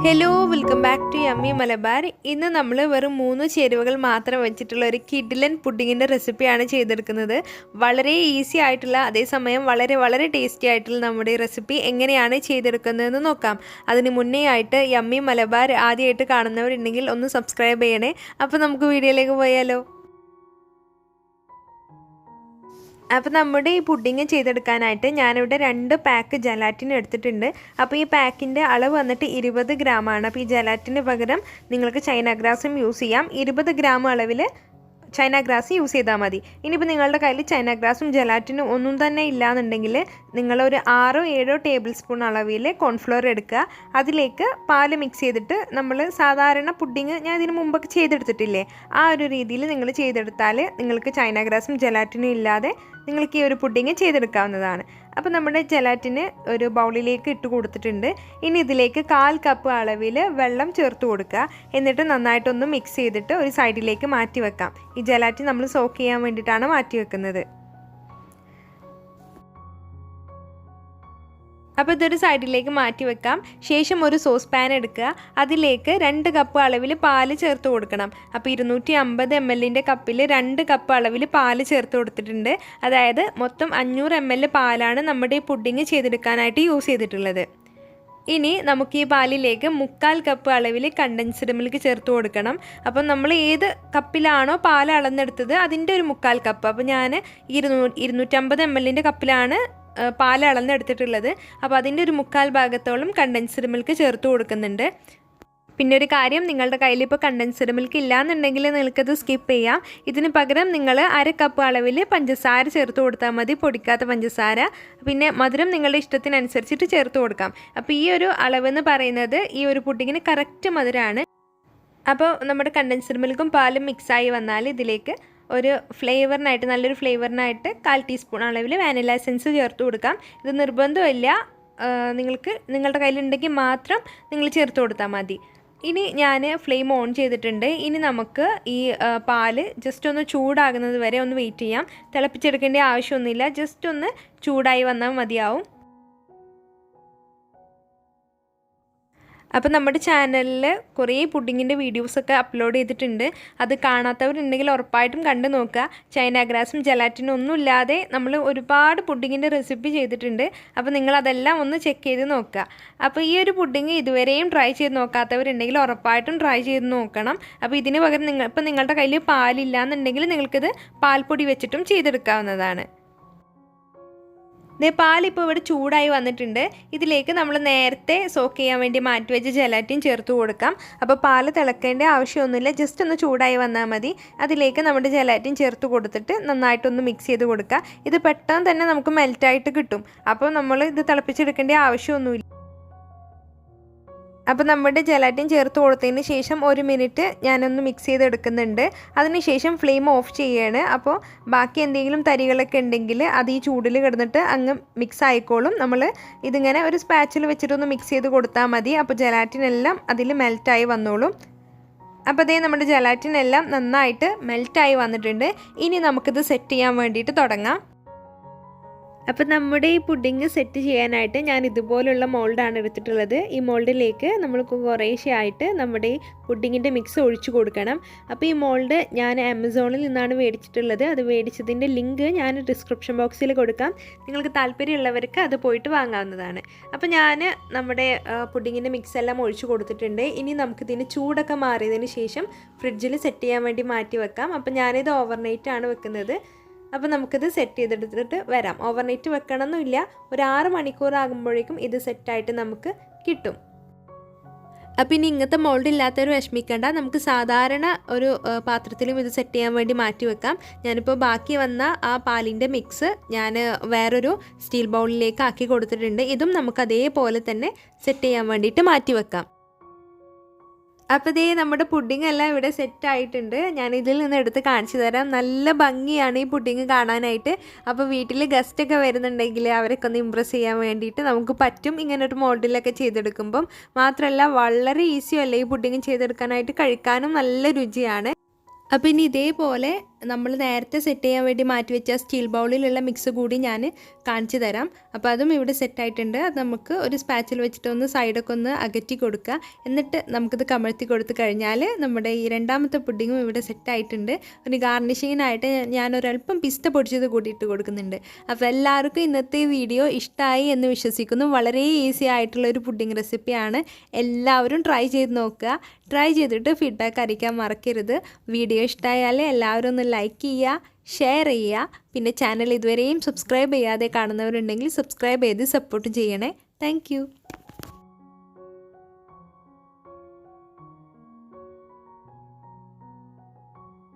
Hello welcome back to yummy Malabar. ഇന്ന് നമ്മൾ വെറും 3 ചേരുവകൾ മാത്രം വെച്ചിട്ടുള്ള ഒരു കിഡിലൻ പുഡിങ്ങിൻ്റെ റെസിപ്പിയാണ് ചെയ്തെടുക്കുന്നത്. വളരെ ഈസി ആയിട്ടുള്ള അതേസമയം വളരെ ടേസ്റ്റി ആയിട്ടുള്ള നമ്മുടെ ഈ റെസിപ്പി എങ്ങനെയാണ് ചെയ്തെടുക്കുന്നതെന്ന് നോക്കാം. അതിന് മുന്നേ ആയിട്ട് യമ്മി മലബാർ ആദ്യമായിട്ട് കാണുന്നവരുണ്ടെങ്കിൽ ഒന്ന് സബ്സ്ക്രൈബ് ചെയ്യണേ. അപ്പോൾ നമുക്ക് വീഡിയോയിലേക്ക് പോയാലോ. അപ്പോൾ നമ്മുടെ ഈ പുഡിങ് ചെയ്തെടുക്കാനായിട്ട് ഞാനിവിടെ 2 പാക്ക് ജലാറ്റിൻ എടുത്തിട്ടുണ്ട്. അപ്പോൾ ഈ പാക്കിൻ്റെ അളവ് വന്നിട്ട് 20 ഗ്രാമാണ്. അപ്പോൾ ഈ ജലാറ്റിന് പകരം നിങ്ങൾക്ക് ചൈന ഗ്രാസും യൂസ് ചെയ്യാം. 20 ഗ്രാം അളവിൽ ചൈന ഗ്രാസ് യൂസ് ചെയ്താൽ മതി. ഇനിയിപ്പോൾ നിങ്ങളുടെ കയ്യിൽ ചൈന ഗ്രാസും ജലാറ്റിനും ഒന്നും തന്നെ ഇല്ലയെന്നുണ്ടെങ്കിൽ നിങ്ങളൊരു 6-7 ടേബിൾ സ്പൂൺ അളവിൽ കോൺഫ്ലോർ എടുക്കുക. അതിലേക്ക് പാല് മിക്സ് ചെയ്തിട്ട് നമ്മൾ സാധാരണ പുഡിങ് ഞാൻ ഇതിന് മുമ്പൊക്കെ ചെയ്തെടുത്തിട്ടില്ലേ, ആ ഒരു രീതിയിൽ നിങ്ങൾ ചെയ്തെടുത്താൽ നിങ്ങൾക്ക് ചൈന ഗ്രാസും ജലാറ്റിനും ഇല്ലാതെ നിങ്ങൾക്ക് ഈ ഒരു പുഡിങ് ചെയ്തെടുക്കാവുന്നതാണ്. അപ്പോൾ നമ്മുടെ ജലാറ്റിന് ഒരു ബൗളിലേക്ക് ഇട്ട് കൊടുത്തിട്ടുണ്ട്. ഇനി ഇതിലേക്ക് 1/4 കപ്പ് അളവിൽ വെള്ളം ചേർത്ത് കൊടുക്കുക. എന്നിട്ട് നന്നായിട്ടൊന്ന് മിക്സ് ചെയ്തിട്ട് ഒരു സൈഡിലേക്ക് മാറ്റി വെക്കാം. ഈ ജലാറ്റിൻ നമ്മൾ സോക്ക് ചെയ്യാൻ വേണ്ടിയിട്ടാണ് മാറ്റി വെക്കുന്നത്. അപ്പോൾ ഇതൊരു സൈഡിലേക്ക് മാറ്റി വെക്കാം. ശേഷം ഒരു സോസ് പാൻ എടുക്കുക. അതിലേക്ക് 2 കപ്പ് അളവിൽ പാല് ചേർത്ത് കൊടുക്കണം. അപ്പോൾ 250 ml കപ്പിൽ 2 കപ്പ് അളവിൽ പാല് ചേർത്ത് കൊടുത്തിട്ടുണ്ട്. അതായത് മൊത്തം 500 ml പാലാണ് നമ്മുടെ ഈ പുഡിങ് ചെയ്തെടുക്കാനായിട്ട് യൂസ് ചെയ്തിട്ടുള്ളത്. ഇനി നമുക്ക് ഈ പാലിലേക്ക് 1/4 കപ്പ് അളവിൽ കണ്ടൻസ്ഡ് മിൽക്ക് ചേർത്ത് കൊടുക്കണം. അപ്പം നമ്മൾ ഏത് കപ്പിലാണോ പാൽ അളന്നെടുത്തത് അതിൻ്റെ ഒരു 1/4 കപ്പ്. അപ്പോൾ ഞാൻ 250 ml കപ്പിലാണ് പാൽ അളന്നെടുത്തിട്ടുള്ളത്. അപ്പോൾ അതിൻ്റെ ഒരു 1/4 ഭാഗത്തോളം കണ്ടൻസ്ഡ് മിൽക്ക് ചേർത്ത് കൊടുക്കുന്നുണ്ട്. പിന്നെ ഒരു കാര്യം, നിങ്ങളുടെ കയ്യിൽ ഇപ്പോൾ കണ്ടൻസ്ഡ് മിൽക്ക് ഇല്ലയെന്നുണ്ടെങ്കിൽ നിങ്ങൾക്കത് സ്കിപ്പ് ചെയ്യാം. ഇതിന് പകരം നിങ്ങൾ 1/2 കപ്പ് അളവിൽ പഞ്ചസാര ചേർത്ത് കൊടുത്താൽ മതി, പൊടിക്കാത്ത പഞ്ചസാര. പിന്നെ മധുരം നിങ്ങളുടെ ഇഷ്ടത്തിനനുസരിച്ചിട്ട് ചേർത്ത് കൊടുക്കാം. അപ്പോൾ ഈ ഒരു അളവെന്ന് പറയുന്നത് ഈ ഒരു പുഡിങ്ങിന് കറക്റ്റ് മധുരമാണ്. അപ്പോൾ നമ്മുടെ കണ്ടൻസ്ഡ് മിൽക്കും പാലും മിക്സായി വന്നാൽ ഇതിലേക്ക് ഒരു ഫ്ലേവറിനായിട്ട്, നല്ലൊരു ഫ്ലേവറിനായിട്ട് 1/4 ടീസ്പൂൺ അളവിൽ വാനില എസൻസ് ചേർത്ത് കൊടുക്കാം. ഇത് നിർബന്ധമില്ല, നിങ്ങൾക്ക് നിങ്ങളുടെ കയ്യിലുണ്ടെങ്കിൽ മാത്രം നിങ്ങൾ ചേർത്ത് കൊടുത്താൽ മതി. ഇനി ഞാൻ ഫ്ലെയിം ഓൺ ചെയ്തിട്ടുണ്ട്. ഇനി നമുക്ക് ഈ പാല് ജസ്റ്റ് ഒന്ന് ചൂടാകുന്നത് വരെ ഒന്ന് വെയിറ്റ് ചെയ്യാം. തിളപ്പിച്ചെടുക്കേണ്ട ആവശ്യമൊന്നുമില്ല, ജസ്റ്റ് ഒന്ന് ചൂടായി വന്നാൽ മതിയാവും. അപ്പോൾ നമ്മുടെ ചാനലിൽ കുറേ പുഡിങ്ങിൻ്റെ വീഡിയോസൊക്കെ അപ്ലോഡ് ചെയ്തിട്ടുണ്ട്. അത് കാണാത്തവരുണ്ടെങ്കിൽ ഉറപ്പായിട്ടും കണ്ടു നോക്കുക. ചൈന ഗ്രാസും ജലാറ്റിനും ഒന്നും ഇല്ലാതെ നമ്മൾ ഒരുപാട് പുഡിങ്ങിൻ്റെ റെസിപ്പി ചെയ്തിട്ടുണ്ട്. അപ്പോൾ നിങ്ങളതെല്ലാം ഒന്ന് ചെക്ക് ചെയ്ത് നോക്കുക. അപ്പോൾ ഈ ഒരു പുഡിങ് ഇതുവരെയും ട്രൈ ചെയ്ത് നോക്കാത്തവരുണ്ടെങ്കിൽ ഉറപ്പായിട്ടും ട്രൈ ചെയ്ത് നോക്കണം. അപ്പോൾ ഇതിന് പകരം ഇപ്പോൾ നിങ്ങളുടെ കയ്യിൽ പാലില്ല എന്നുണ്ടെങ്കിൽ നിങ്ങൾക്കിത് പാൽപ്പൊടി വെച്ചിട്ടും ചെയ്തെടുക്കാവുന്നതാണ്. പാലിപ്പോൾ ഇവിടെ ചൂടായി വന്നിട്ടുണ്ട്. ഇതിലേക്ക് നമ്മൾ നേരത്തെ സോക്ക് ചെയ്യാൻ വേണ്ടി മാറ്റി വെച്ച് ജലാറ്റിൻ ചേർത്ത് കൊടുക്കാം. അപ്പോൾ പാല് തിളക്കേണ്ട ആവശ്യമൊന്നുമില്ല, ജസ്റ്റ് ഒന്ന് ചൂടായി വന്നാൽ മതി. അതിലേക്ക് നമ്മുടെ ജലാറ്റിൻ ചേർത്ത് കൊടുത്തിട്ട് നന്നായിട്ടൊന്ന് മിക്സ് ചെയ്ത് കൊടുക്കുക. ഇത് പെട്ടെന്ന് തന്നെ നമുക്ക് മെൽറ്റായിട്ട് കിട്ടും. അപ്പോൾ നമ്മൾ ഇത് തിളപ്പിച്ചെടുക്കേണ്ട ആവശ്യമൊന്നുമില്ല. അപ്പോൾ നമ്മുടെ ജലാറ്റിൻ ചേർത്ത് കൊടുത്തതിന് ശേഷം 1 മിനിറ്റ് ഞാനൊന്ന് മിക്സ് ചെയ്തെടുക്കുന്നുണ്ട്. അതിനുശേഷം ഫ്ലെയിം ഓഫ് ചെയ്യാണ്. അപ്പോൾ ബാക്കി എന്തെങ്കിലും തരികളൊക്കെ ഉണ്ടെങ്കിൽ അത് ഈ ചൂടിൽ കിടന്നിട്ട് അങ്ങ് മിക്സ് ആയിക്കോളും. നമ്മൾ ഇതിങ്ങനെ ഒരു സ്പാച്ചിൽ വെച്ചിട്ടൊന്ന് മിക്സ് ചെയ്ത് കൊടുത്താൽ മതി. അപ്പോൾ ജലാറ്റിൻ എല്ലാം അതിൽ മെൽറ്റായി വന്നോളും. അപ്പോൾ അതേ നമ്മുടെ ജലാറ്റിൻ എല്ലാം നന്നായിട്ട് മെൽറ്റായി വന്നിട്ടുണ്ട്. ഇനി നമുക്കിത് സെറ്റ് ചെയ്യാൻ വേണ്ടിയിട്ട് തുടങ്ങാം. അപ്പോൾ നമ്മുടെ ഈ പുഡിങ് സെറ്റ് ചെയ്യാനായിട്ട് ഞാൻ ഇതുപോലുള്ള മോൾഡാണ് എടുത്തിട്ടുള്ളത്. ഈ മോൾഡിലേക്ക് നമ്മൾ കുറേശ്ശെയായിട്ട് നമ്മുടെ ഈ പുഡിങ്ങിൻ്റെ മിക്സ് ഒഴിച്ചു കൊടുക്കണം. അപ്പോൾ ഈ മോൾഡ് ഞാൻ ആമസോണിൽ നിന്നാണ് മേടിച്ചിട്ടുള്ളത്. അത് മേടിച്ചതിൻ്റെ ലിങ്ക് ഞാൻ ഡിസ്ക്രിപ്ഷൻ ബോക്സിൽ കൊടുക്കാം. നിങ്ങൾക്ക് താല്പര്യമുള്ളവർക്ക് അത് പോയിട്ട് വാങ്ങാവുന്നതാണ്. അപ്പോൾ ഞാൻ നമ്മുടെ പുഡിങ്ങിൻ്റെ മിക്സ് എല്ലാം ഒഴിച്ചു കൊടുത്തിട്ടുണ്ട്. ഇനി നമുക്കിതിന് ചൂടൊക്കെ മാറിയതിന് ശേഷം ഫ്രിഡ്ജിൽ സെറ്റ് ചെയ്യാൻ വേണ്ടി മാറ്റി വെക്കാം. അപ്പോൾ ഞാനിത് ഓവർനൈറ്റ് ആണ് വെക്കുന്നത്. അപ്പോൾ നമുക്കിത് സെറ്റ് ചെയ്തെടുത്തിട്ട് വരാം. ഓവർനൈറ്റ് വെക്കണമെന്നില്ല, ഒരു 6 മണിക്കൂർ ആകുമ്പോഴേക്കും ഇത് സെറ്റായിട്ട് നമുക്ക് കിട്ടും. അപ്പോൾ ഇനി ഇങ്ങനത്തെ മോൾഡ് ഇല്ലാത്തൊരു വിഷമിക്കേണ്ട, നമുക്ക് സാധാരണ ഒരു പാത്രത്തിലും ഇത് സെറ്റ് ചെയ്യാൻ വേണ്ടി മാറ്റി വെക്കാം. ഞാനിപ്പോൾ ബാക്കി വന്ന ആ പാലിൻ്റെ മിക്സ് ഞാൻ വേറൊരു സ്റ്റീൽ ബൗളിലേക്ക് ആക്കി കൊടുത്തിട്ടുണ്ട്. ഇതും നമുക്ക് അതേപോലെ തന്നെ സെറ്റ് ചെയ്യാൻ വേണ്ടിയിട്ട് മാറ്റി വെക്കാം. അപ്പോൾ ഇതേ നമ്മുടെ പുഡിങ് എല്ലാം ഇവിടെ സെറ്റ് ആയിട്ടുണ്ട്. ഞാൻ ഇതിൽ നിന്ന് എടുത്ത് കാണിച്ചു തരാം. നല്ല ഭംഗിയാണ് ഈ പുഡിങ് കാണാനായിട്ട്. അപ്പോൾ വീട്ടിൽ ഗസ്റ്റൊക്കെ വരുന്നുണ്ടെങ്കിൽ അവരൊക്കെ ഒന്ന് ഇമ്പ്രസ് ചെയ്യാൻ വേണ്ടിയിട്ട് നമുക്ക് പറ്റും ഇങ്ങനൊരു മോൾഡിലൊക്കെ ചെയ്തെടുക്കുമ്പം. മാത്രമല്ല വളരെ ഈസിയല്ലേ ഈ പുഡിങ് ചെയ്തെടുക്കാനായിട്ട്, കഴിക്കാനും നല്ല രുചിയാണ്. അപ്പോൾ ഇനി ഇതേപോലെ നമ്മൾ നേരത്തെ സെറ്റ് ചെയ്യാൻ വേണ്ടി മാറ്റി വെച്ച സ്റ്റീൽ ബൗളിലുള്ള മിക്സ് കൂടി ഞാൻ കാണിച്ചു തരാം. അപ്പോൾ അതും ഇവിടെ സെറ്റായിട്ടുണ്ട്. അത് നമുക്ക് ഒരു സ്പാച്ചിൽ വെച്ചിട്ട് ഒന്ന് സൈഡൊക്കെ ഒന്ന് അകറ്റി കൊടുക്കുക. എന്നിട്ട് നമുക്കിത് കമഴ്ത്തി കൊടുത്തു കഴിഞ്ഞാൽ നമ്മുടെ ഈ രണ്ടാമത്തെ പുഡിങ്ങും ഇവിടെ സെറ്റായിട്ടുണ്ട്. ഒരു ഗാർണിഷിങ്ങിനായിട്ട് ഞാനൊരല്പം പിസ്ത പൊടിച്ചത് കൂടി ഇട്ട് കൊടുക്കുന്നുണ്ട്. അപ്പോൾ എല്ലാവർക്കും ഇന്നത്തെ വീഡിയോ ഇഷ്ടമായി എന്ന് വിശ്വസിക്കുന്നു. വളരെ ഈസി ആയിട്ടുള്ളൊരു പുഡിംഗ് റെസിപ്പിയാണ്. എല്ലാവരും ട്രൈ ചെയ്ത് നോക്കുക. ട്രൈ ചെയ്തിട്ട് ഫീഡ്ബാക്ക് അറിയിക്കാൻ മറക്കരുത്. വീഡിയോ ഇഷ്ടമായാൽ എല്ലാവരും ഒന്ന് ലൈക്ക് ചെയ്യുക, ഷെയർ ചെയ്യുക. പിന്നെ ചാനൽ ഇതുവരെയും സബ്സ്ക്രൈബ് ചെയ്യാതെ കാണുന്നവരുണ്ടെങ്കിൽ സബ്സ്ക്രൈബ് ചെയ്ത് സപ്പോർട്ട് ചെയ്യണേ. താങ്ക്